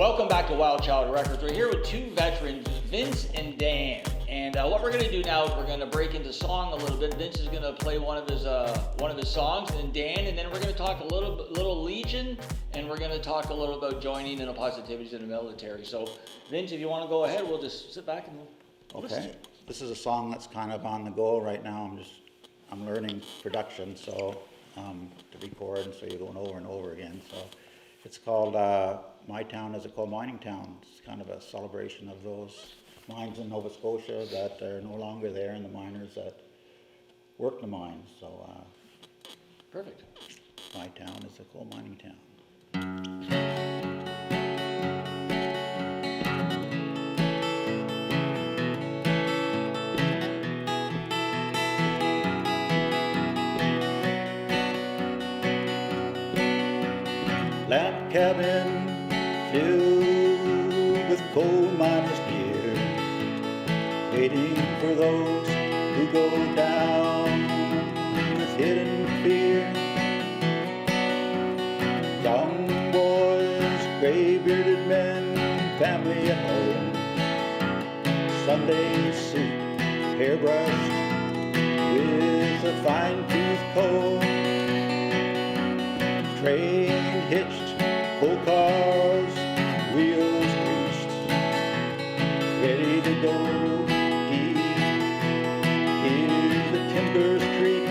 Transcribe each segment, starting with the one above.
Welcome back to Wild Child Records. We're here with two veterans, Vince and Dan. And what we're going to do now is we're going to break into song a little bit. Vince is going to play one of his songs, and Dan, and then we're going to talk a little Legion, and we're going to talk a little about joining and the positivities in the military. So, Vince, if you want to go ahead, we'll just sit back and we'll listen. Okay. This is a song that's kind of on the go right now. I'm learning production, so to record, and so you're going over and over again. So it's called My Town is a Coal Mining Town. It's kind of a celebration of those mines in Nova Scotia that are no longer there, and the miners that work the mines. So Perfect. My Town is a Coal Mining Town. Lamp cabin filled with coal miners' gear, waiting for those who go down with hidden fear. Young boys, gray-bearded men, family at home, Sunday suit, hairbrushed with a fine-tooth comb. Train hitched, coal cars, wheels greased, ready to go deep. Hear the timbers creak.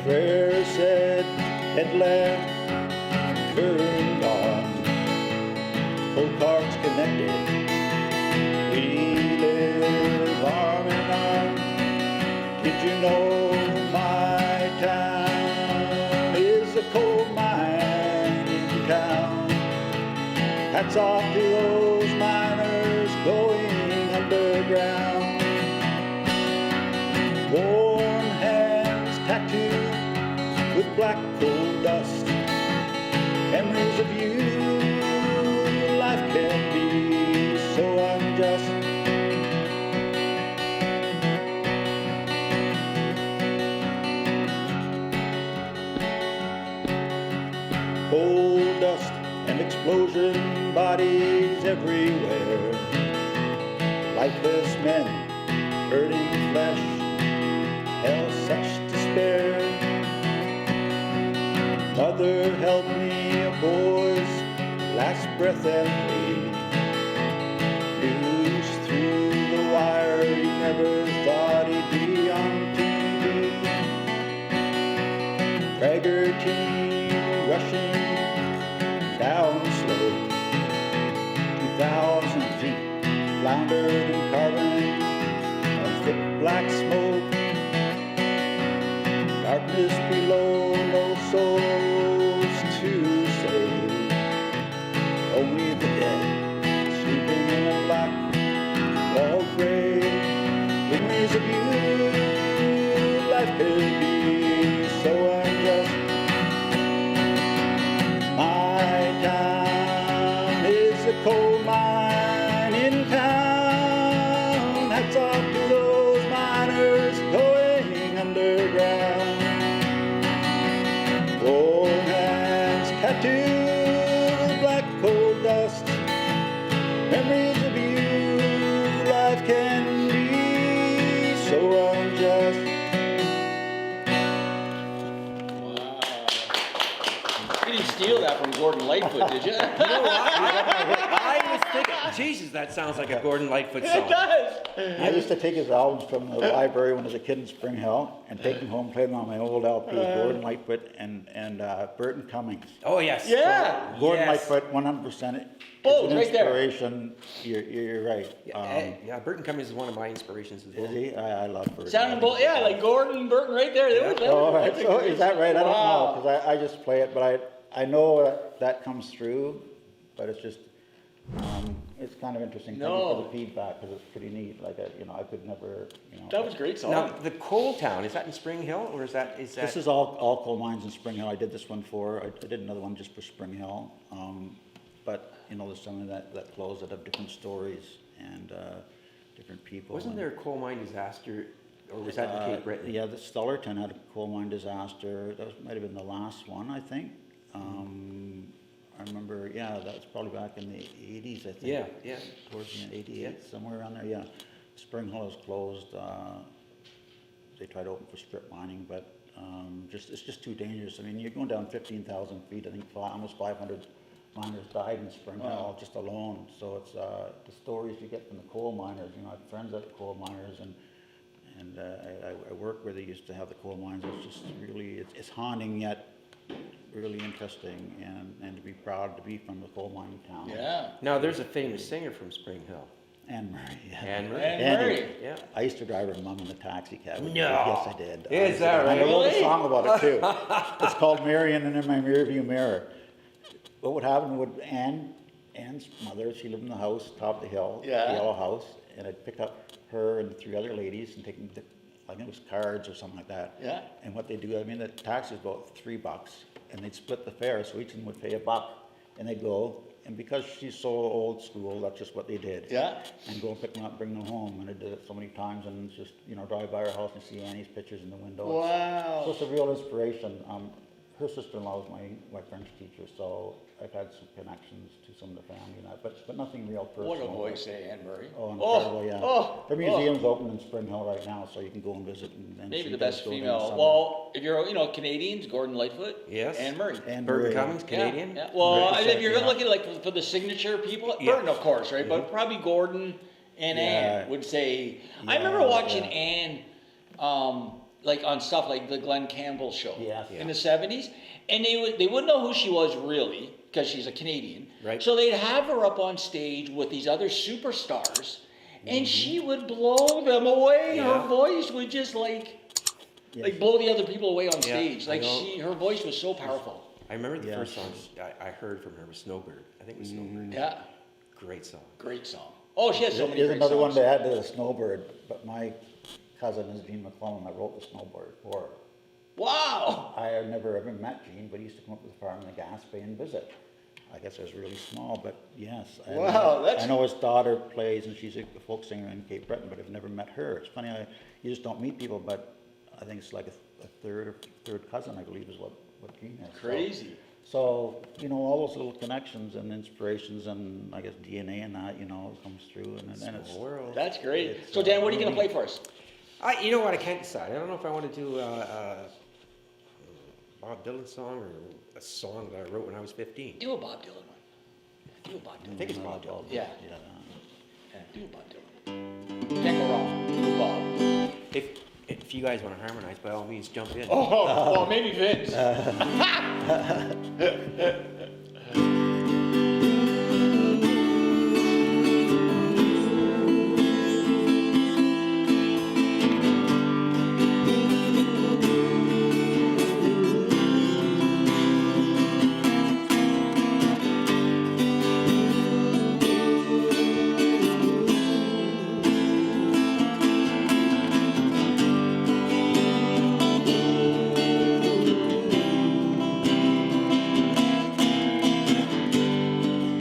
Prayer said, head left, turned on. Coal cars connected. We live arm in arm. Did you know my town is a coal mining town? Hats off to those miners going underground. Warm hands tattooed with black coal dust. Memories of you, life can be so unjust. Coal dust and explosion, bodies everywhere. Lifeless men, hurting flesh, hell such despair. Mother, help me, a boy's last breath and leave. News through the wire, he never thought he'd be on TV. Traeger team rushing down the slope, 2,000 feet, floundered in carbon of thick black smoke. Darkness below, no souls to save, only the dead sleeping in a black walled grave. Memories of you, life could be so unjust. My town is a coal mining town. Hats off to those miners going underground. Warm hands tattooed with black coal dust. Memories of you, life can be so unjust. You didn't steal that from Gordon Lightfoot, did you? You know what? I was thinking, Jesus, that sounds like a Gordon Lightfoot song. It does. I used to take his albums from the library when I was a kid in Spring Hill and take them home, play them on my old LP, Gordon Lightfoot and Burton Cummings. Oh, yes. Yeah. Gordon Yes. Lightfoot, 100%. Both, It's an right there. inspiration. You're right. Yeah, Burton Cummings is one of my inspirations as well. Is he? I love Burton. Sounding both, yeah, like Gordon and Burton right there. Oh, right. So is that right? I don't Wow. know, because I just play it, but I know that comes through, but it's just, it's kind of interesting. Thank you for the feedback, because it's pretty neat. Like, I could never, That was a great song. Now, the Coal Town, is that in Spring Hill, or is that? This is all coal mines in Spring Hill. I did this one I did another one just for Spring Hill. But, there's some of that closed that have different stories and different people. Wasn't there a coal mine disaster, or was that in Cape Breton? Yeah, the Stellarton had a coal mine disaster. That might have been the last one, I think. I remember, yeah, that was probably back in the 80s, I think. Yeah, yeah. Towards the 88, Yeah. somewhere around there, yeah. Spring Hill is closed. They tried to open for strip mining, but it's just too dangerous. I mean, you're going down 15,000 feet. I think almost 500 miners died in Spring Hill just alone. So it's the stories you get from the coal miners. You know, I have friends at the coal miners, and I work where they used to have the coal mines. It's just really, it's haunting yet really interesting, and to be proud to be from the coal mining town. Yeah. Now, there's a famous singer from Spring Hill. Anne Murray, yeah. Anne Murray. Anne Murray. Yeah. I used to drive her mom in the taxi cab. No. Yes, I did. Is that I right? wrote a Really? song about it too. It's called Marion and in My Rearview Mirror. What would happen would Anne's mother, she lived in the house, top of the hill, Yeah. the yellow house, and I'd pick up her and 3 other ladies and take them to, I think it was Cards or something like that. Yeah. And what they do, I mean, the taxi was about $3, and they'd split the fare, so each of them would pay $1, and they'd go. And because she's so old school, that's just what they did. Yeah. And go and pick them up, bring them home. And I did it so many times, and it's just, you know, drive by her house and see Annie's pictures in the window. So Wow. it's a real inspiration. Her sister-in-law was my French teacher, so I've had some connections to some of the family and that, but nothing real personal. What a voice, eh, Anne Murray? Oh, incredible, yeah. Oh, Her museum's open in Spring Hill right now, so you can go and visit. And maybe see the those best buildings female. somewhere. Well, if you're, Canadians, Gordon Lightfoot. Yes. Anne Murray. And Burton Murray. Cummings, Yeah, Canadian. yeah. Well, Right, if you're yeah. looking like for the signature people, Yeah. Burton, of course, right? But probably Gordon and Yeah. Anne would say. I Yeah, remember watching yeah. Anne, like on stuff like the Glenn Campbell show Yes. in the '70s, and they wouldn't know who she was really because she's a Canadian. Right. So they'd have her up on stage with these other superstars, and she would blow them away. Yeah. Her voice would just like Yes. blow the other people away on Yeah, stage. I Like know. her voice was so powerful. I remember the Yeah. first song I heard from her was Snowbird. I think it was Snowbird. Yeah. Great song. Great song. Oh, she has so many There's great another songs. one to add to the Snowbird, but my cousin is Gene McClellan. I wrote the Snowbird for her. Wow. I had never ever met Gene, but he used to come up to the farm in the Gaspé and visit. I guess I was really small, but yes. Wow, that's- I know his daughter plays, and she's a folk singer in Cape Breton, but I've never met her. It's funny, you just don't meet people, but I think it's like a third cousin, I believe, is what Gene is. So- Crazy. So, all those little connections and inspirations and I guess DNA and that, comes through, and it's Small world. That's great. It's, So Dan, what are you really- going to play for us? You know what? I can't decide. I don't know if I want to do a Bob Dylan song or a song that I wrote when I was 15. Do a Bob Dylan one. Do a Bob Dylan. I think it's Bob Dylan. Yeah. Yeah. Yeah, do a Bob Dylan. Can't go wrong. Do Bob. If you guys want to harmonize, by all means, jump in. Oh, well, maybe Vince.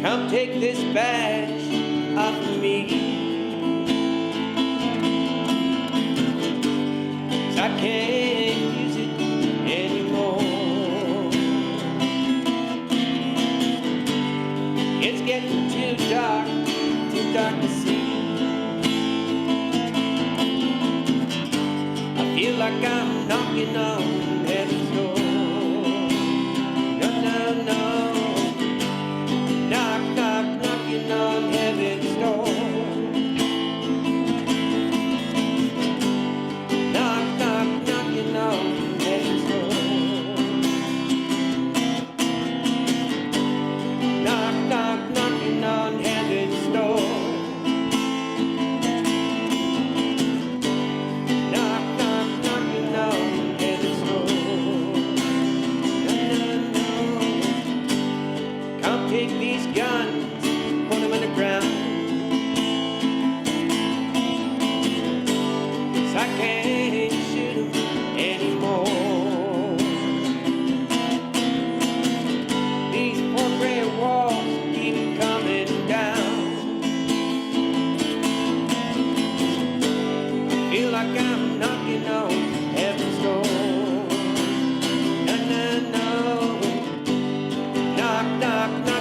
Come take this badge off of me, 'cause I can't use it anymore. It's getting too dark to see. I feel like I'm knocking on heaven's door. No, no, no. Knock, knock, knocking on heaven's door. Knock, knock, knocking on heaven's door. Knock, knock, knocking on heaven's door. Knock, knock, knocking on heaven's door. No, no, no. Come take these guns, put them in the ground. 'Cause I can't shoot them anymore. These poor gray walls keep coming down. Feel like I'm knocking on heaven's door. No, no, no. Knock, knock, knock.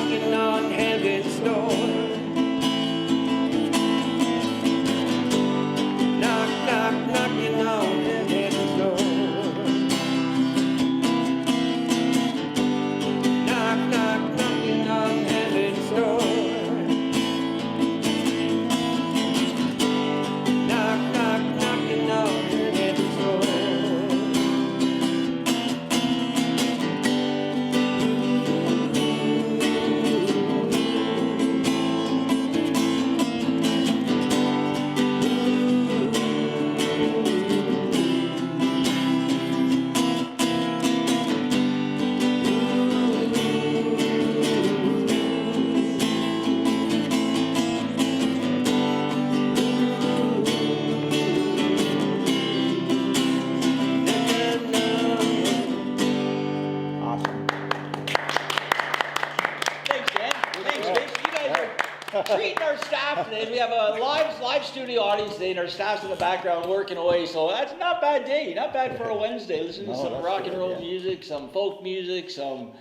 the audience today, and our staff's in the background working away, so that's not a bad day, not bad for a Wednesday. Listen to No, some that's rock and good, roll yeah. music, some folk music, some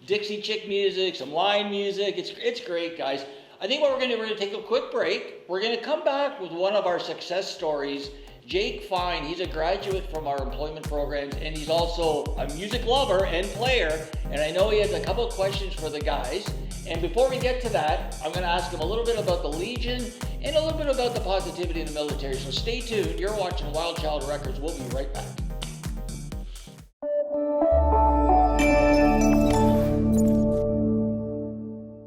Dixie chick music, some line music. It's great, guys. I think what we're gonna take a quick break. We're gonna come back with one of our success stories. Jake Fine, he's a graduate from our employment programs, and he's also a music lover and player, and I know he has a couple of questions for the guys. And before we get to that, I'm gonna ask him a little bit about the Legion and a little bit about the positivity in the military. So stay tuned, you're watching Wild Child Records. We'll be right back.